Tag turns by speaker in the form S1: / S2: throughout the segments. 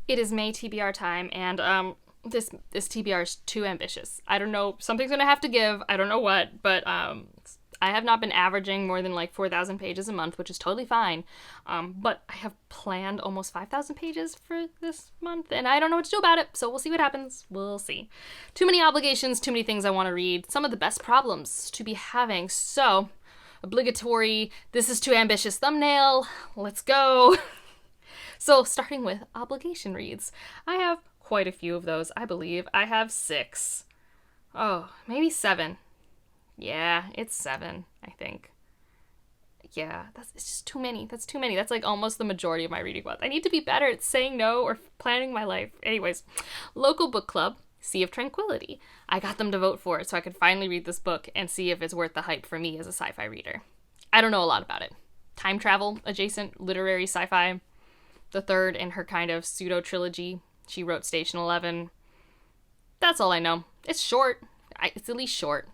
S1: It is May TBR time, and this TBR is too ambitious. I don't know. Something's gonna have to give. I don't know what, but I have not been averaging more than like 4,000 pages a month, which is totally fine. But I have planned almost 5,000 pages for this month, and I don't know what to do about it. So we'll see what happens. We'll see. Too many obligations, too many things I want to read. Some of the best problems to be having. So obligatory. This is too ambitious thumbnail. Let's go. So, starting with obligation reads. I have quite a few of those, I believe. I have 6. Oh, maybe 7. Yeah, it's 7, I think. Yeah, it's just too many. That's too many. That's like almost the majority of my reading month. I need to be better at saying no or planning my life. Anyways, local book club, Sea of Tranquility. I got them to vote for it so I could finally read this book and see if it's worth the hype for me as a sci-fi reader. I don't know a lot about it. Time travel adjacent literary sci-fi. The third in her kind of pseudo-trilogy. She wrote Station 11. That's all I know. It's short. It's at least short.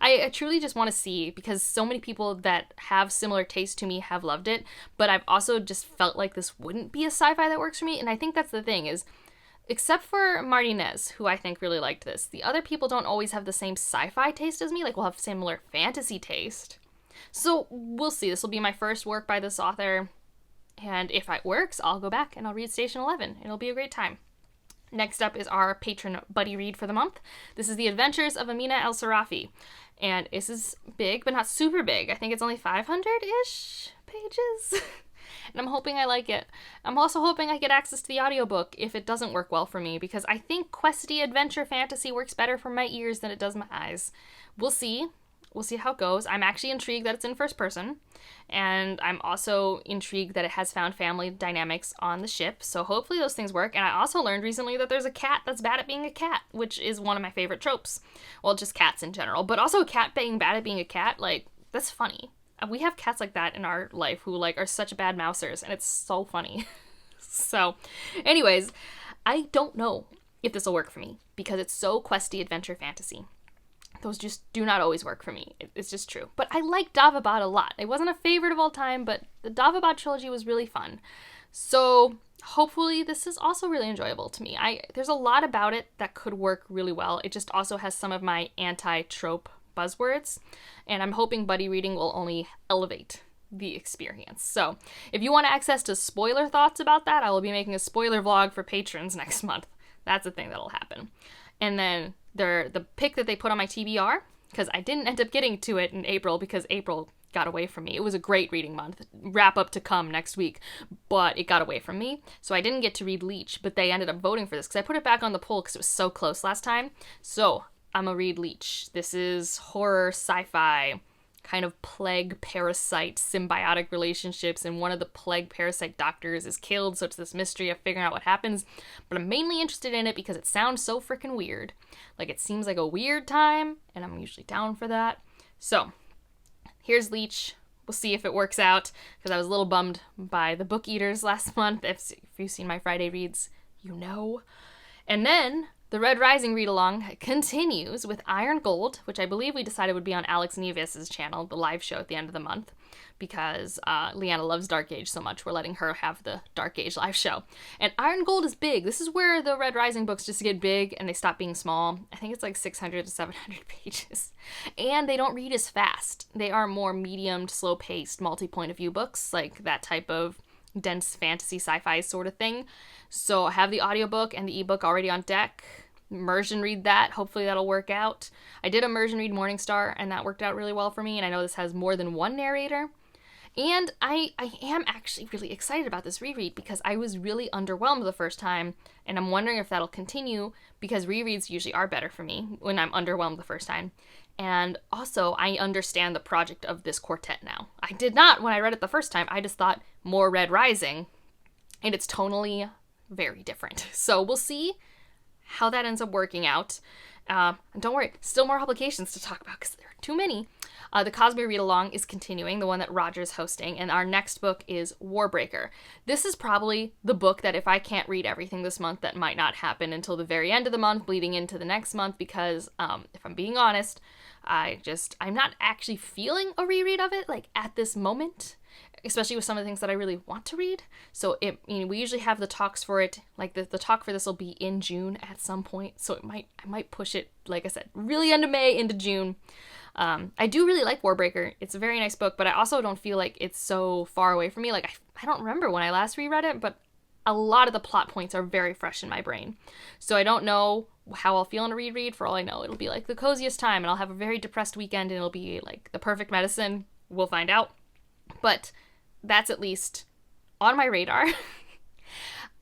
S1: I truly just want to see, because so many people that have similar taste to me have loved it, but I've also just felt like this wouldn't be a sci-fi that works for me, and I think that's the thing is, except for Martinez, who I think really liked this, the other people don't always have the same sci-fi taste as me, like we'll have similar fantasy taste. So we'll see. This will be my first work by this author. And if it works, I'll go back and I'll read Station 11. It'll be a great time. Next up is our patron buddy read for the month. This is The Adventures of Amina El Sarafi. And this is big, but not super big. I think it's only 500-ish pages. And I'm hoping I like it. I'm also hoping I get access to the audiobook if it doesn't work well for me, because I think questy adventure fantasy works better for my ears than it does my eyes. We'll see. We'll see how it goes. I'm actually intrigued that it's in first person, and I'm also intrigued that it has found family dynamics on the ship, so hopefully those things work. And I also learned recently that there's a cat that's bad at being a cat, which is one of my favorite tropes. Well, just cats in general, but also a cat being bad at being a cat, like, that's funny. We have cats like that in our life who, like, are such bad mousers, and it's so funny. So, anyways, I don't know if this will work for me, because it's so questy adventure fantasy. Those just do not always work for me. It's just true. But I like Davabad a lot. It wasn't a favorite of all time, but the Davabad trilogy was really fun. So hopefully this is also really enjoyable to me. There's a lot about it that could work really well. It just also has some of my anti-trope buzzwords, and I'm hoping buddy reading will only elevate the experience. So if you want access to spoiler thoughts about that, I will be making a spoiler vlog for patrons next month. That's a thing that'll happen. And then the pick that they put on my TBR, because I didn't end up getting to it in April because April got away from me. It was a great reading month. Wrap up to come next week, but it got away from me. So I didn't get to read Leech, but they ended up voting for this because I put it back on the poll because it was so close last time. So I'm gonna read Leech. This is horror, sci-fi, kind of plague parasite symbiotic relationships, and one of the plague parasite doctors is killed, so it's this mystery of figuring out what happens. But I'm mainly interested in it because it sounds so freaking weird. Like, it seems like a weird time, and I'm usually down for that. So here's Leech. We'll see if it works out, because I was a little bummed by the Book Eaters last month. If you've seen my Friday reads, you know. And then the Red Rising read-along continues with Iron Gold, which I believe we decided would be on Alex Neves' channel, the live show at the end of the month, because Leanna loves Dark Age so much. We're letting her have the Dark Age live show. And Iron Gold is big. This is where the Red Rising books just get big and they stop being small. I think it's like 600 to 700 pages. And they don't read as fast. They are more medium, slow-paced, multi-point of view books, like that type of dense fantasy sci-fi sort of thing. So I have the audiobook and the ebook already on deck. Immersion read that. Hopefully that'll work out. I did immersion read Morningstar, and that worked out really well for me, and I know this has more than one narrator. And I am actually really excited about this reread because I was really underwhelmed the first time, and I'm wondering if that'll continue, because rereads usually are better for me when I'm underwhelmed the first time. And also, I understand the project of this quartet now. I did not when I read it the first time. I just thought more Red Rising, and it's tonally very different. So we'll see how that ends up working out. And don't worry, still more obligations to talk about because there are too many. The Cosby read-along is continuing, the one that Roger's hosting, and our next book is Warbreaker. This is probably the book that if I can't read everything this month, that might not happen until the very end of the month, bleeding into the next month, because if I'm being honest, I'm not actually feeling a reread of it, like, at this moment. especially with some of the things that I really want to read. So we usually have the talks for it, like the talk for this will be in June at some point. So I might push it, like I said, really end of May into June. I do really like Warbreaker. It's a very nice book, but I also don't feel like it's so far away from me. Like, I don't remember when I last reread it, but a lot of the plot points are very fresh in my brain. So I don't know how I'll feel in a reread. For all I know, it'll be like the coziest time, and I'll have a very depressed weekend, and it'll be like the perfect medicine. We'll find out. But that's at least on my radar.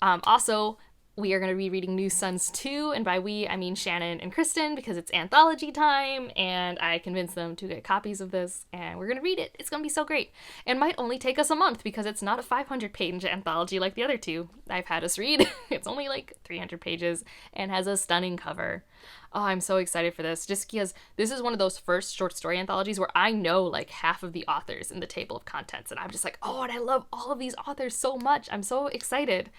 S1: Also, we are going to be reading New Sons 2, and by we, I mean Shannon and Kristen, because it's anthology time, and I convinced them to get copies of this, and we're going to read it. It's going to be so great. It might only take us a month, because it's not a 500-page anthology like the other two I've had us read. It's only like 300 pages, and has a stunning cover. Oh, I'm so excited for this, just because this is one of those first short story anthologies where I know like half of the authors in the table of contents, and I'm just like, oh, and I love all of these authors so much. I'm so excited.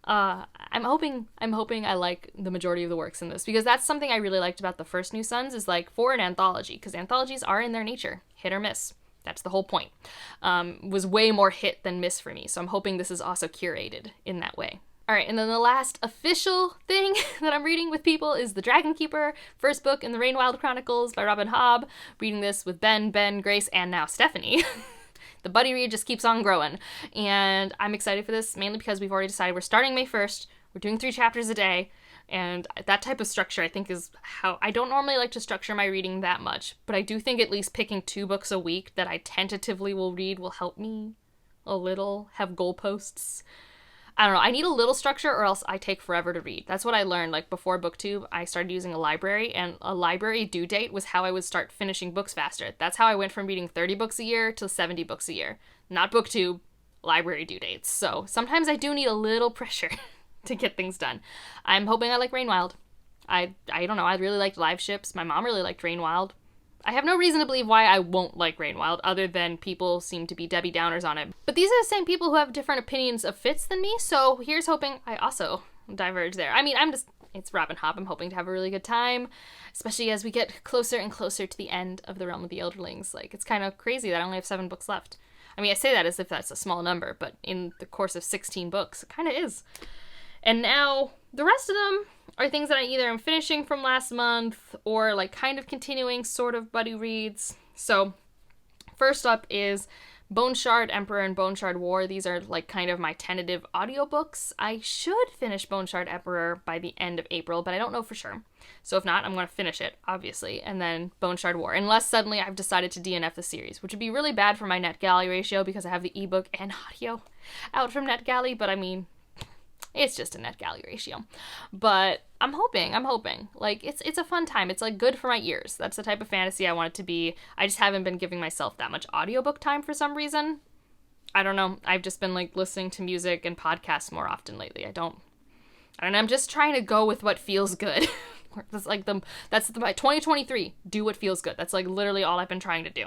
S1: I'm hoping I like the majority of the works in this, because that's something I really liked about the first New Sons, is like, for an anthology, because anthologies are in their nature hit or miss. That's the whole point. Was way more hit than miss for me, so I'm hoping this is also curated in that way. All right, and then the last official thing that I'm reading with people is The Dragon Keeper, first book in the Rainwild Chronicles by Robin Hobb. Reading this with Ben, Grace, and now Stephanie. The buddy read just keeps on growing, and I'm excited for this, mainly because we've already decided we're starting May 1st, we're doing 3 chapters a day, and that type of structure I think is how, I don't normally like to structure my reading that much, but I do think at least picking 2 books a week that I tentatively will read will help me a little, have goalposts. I don't know, I need a little structure or else I take forever to read. That's what I learned, like, before BookTube, I started using a library, and a library due date was how I would start finishing books faster. That's how I went from reading 30 books a year to 70 books a year. Not BookTube, library due dates. So sometimes I do need a little pressure to get things done. I'm hoping I like Rainwild. I don't know, I really liked Live Ships. My mom really liked Rainwild. I have no reason to believe why I won't like Rainwild, other than people seem to be Debbie Downers on it. But these are the same people who have different opinions of Fitz than me, so here's hoping I also diverge there. I mean, it's Robin Hobb. I'm hoping to have a really good time, especially as we get closer and closer to the end of The Realm of the Elderlings. Like, it's kind of crazy that I only have 7 books left. I mean, I say that as if that's a small number, but in the course of 16 books, it kind of is. And now, the rest of them are things that I either am finishing from last month or like kind of continuing sort of buddy reads. So first up is Bone Shard Emperor and Bone Shard War. These are like kind of my tentative audiobooks. I should finish Bone Shard Emperor by the end of April, but I don't know for sure. So if not, I'm going to finish it, obviously, and then Bone Shard War. Unless suddenly I've decided to DNF the series, which would be really bad for my NetGalley ratio because I have the ebook and audio out from NetGalley, but I mean, it's just a NetGalley ratio. But I'm hoping. Like, it's a fun time. It's, like, good for my ears. That's the type of fantasy I want it to be. I just haven't been giving myself that much audiobook time for some reason. I don't know. I've just been, like, listening to music and podcasts more often lately. I don't know. I'm just trying to go with what feels good. That's, like, that's my 2023. Do what feels good. That's, like, literally all I've been trying to do.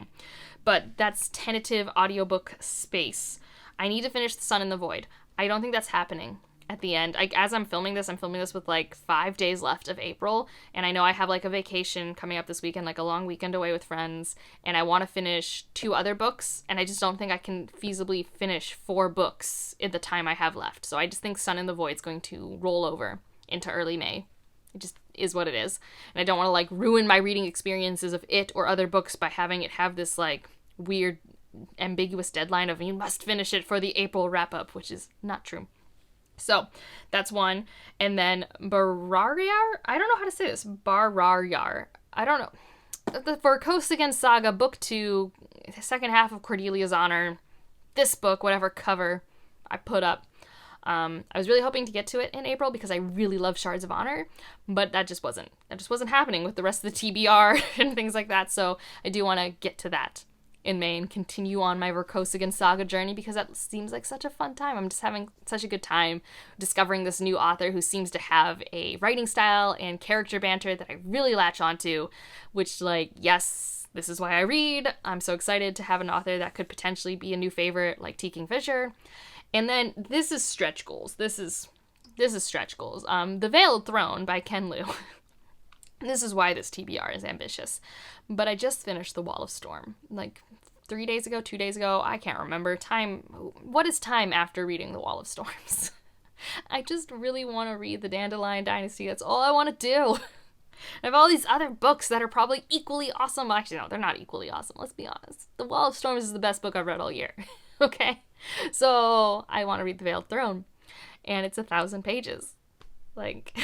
S1: But that's tentative audiobook space. I need to finish The Sun in the Void. I don't think that's happening at the end. As I'm filming this with like 5 days left of April, and I know I have like a vacation coming up this weekend, like a long weekend away with friends, and I want to finish 2 other books, and I just don't think I can feasibly finish 4 books in the time I have left. So I just think Sun in the Void is going to roll over into early May. It just is what it is. And I don't want to like ruin my reading experiences of it or other books by having it have this like weird ambiguous deadline of you must finish it for the April wrap-up, which is not true. So that's one. And then Bereria? I don't know how to say this. Bereria. I don't know. The Vorkosigan Saga, Book 2, the second half of Cordelia's Honor. This book, whatever cover I put up. I was really hoping to get to it in April because I really love Shards of Honor, but that just wasn't happening with the rest of the TBR and things like that. So I do want to get to that in May and continue on my Vorkosigan Saga journey because that seems like such a fun time. I'm just having such a good time discovering this new author who seems to have a writing style and character banter that I really latch onto, which, like, yes, this is why I read. I'm so excited to have an author that could potentially be a new favorite like T. Kingfisher. And then this is stretch goals. This is stretch goals. The Veiled Throne by Ken Liu. This is why this TBR is ambitious. But I just finished The Wall of Storm, like 3 days ago, 2 days ago, I can't remember. What is time after reading The Wall of Storms? I just really want to read The Dandelion Dynasty. That's all I want to do. I have all these other books that are probably equally awesome. Actually, no, they're not equally awesome. Let's be honest. The Wall of Storms is the best book I've read all year. Okay? So I want to read The Veiled Throne. And it's 1,000 pages. Like,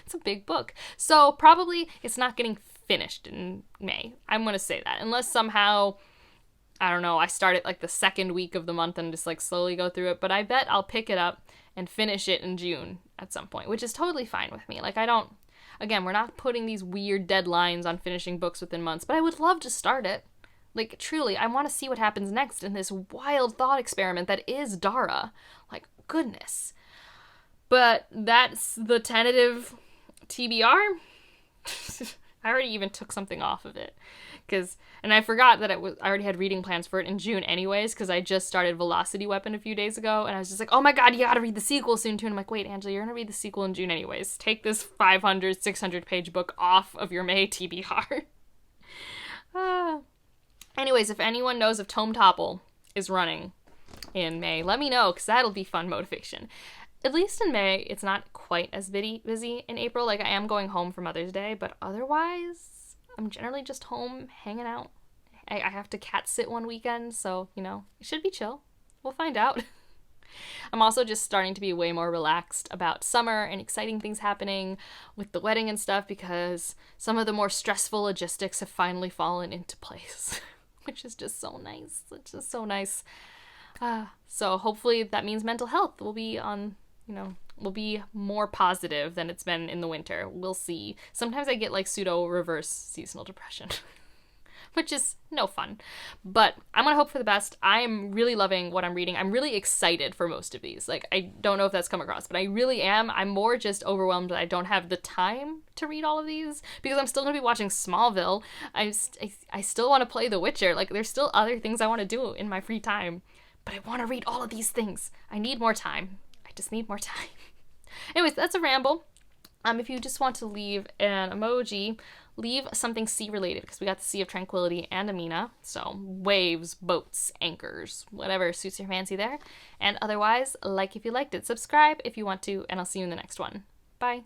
S1: it's a big book. So probably it's not getting finished in May. I'm going to say that. Unless somehow, I don't know, I start it like the second week of the month and just like slowly go through it. But I bet I'll pick it up and finish it in June at some point, which is totally fine with me. Like, again, we're not putting these weird deadlines on finishing books within months, but I would love to start it. Like, truly, I want to see what happens next in this wild thought experiment that is Dara. Like, goodness. But that's the tentative TBR. I already even took something off of it. And I forgot that I already had reading plans for it in June anyways, because I just started Velocity Weapon a few days ago, and I was just like, oh my god, you gotta read the sequel soon too. And I'm like, wait, Angela, you're gonna read the sequel in June anyways. Take this 500, 600 page book off of your May TBR. Anyways, if anyone knows if Tome Topple is running in May, let me know, because that'll be fun motivation. At least in May, it's not quite as busy in April. Like, I am going home for Mother's Day, but otherwise, I'm generally just home hanging out. I have to cat sit one weekend, so, you know, it should be chill. We'll find out. I'm also just starting to be way more relaxed about summer and exciting things happening with the wedding and stuff, because some of the more stressful logistics have finally fallen into place, which is just so nice. It's just so nice. So hopefully that means mental health will be will be more positive than it's been in the winter. We'll see. Sometimes I get like pseudo reverse seasonal depression, which is no fun. But I'm gonna hope for the best. I am really loving what I'm reading. I'm really excited for most of these. Like, I don't know if that's come across, but I really am. I'm more just overwhelmed that I don't have the time to read all of these, because I'm still gonna be watching Smallville. I still want to play The Witcher. Like, there's still other things I want to do in my free time, but I want to read all of these things. I need more time. I just need more time. Anyways, that's a ramble. If you just want to leave an emoji, leave something sea related, because we got the Sea of Tranquility and Amina. So waves, boats, anchors, whatever suits your fancy there. And otherwise, like if you liked it, subscribe if you want to, and I'll see you in the next one. Bye.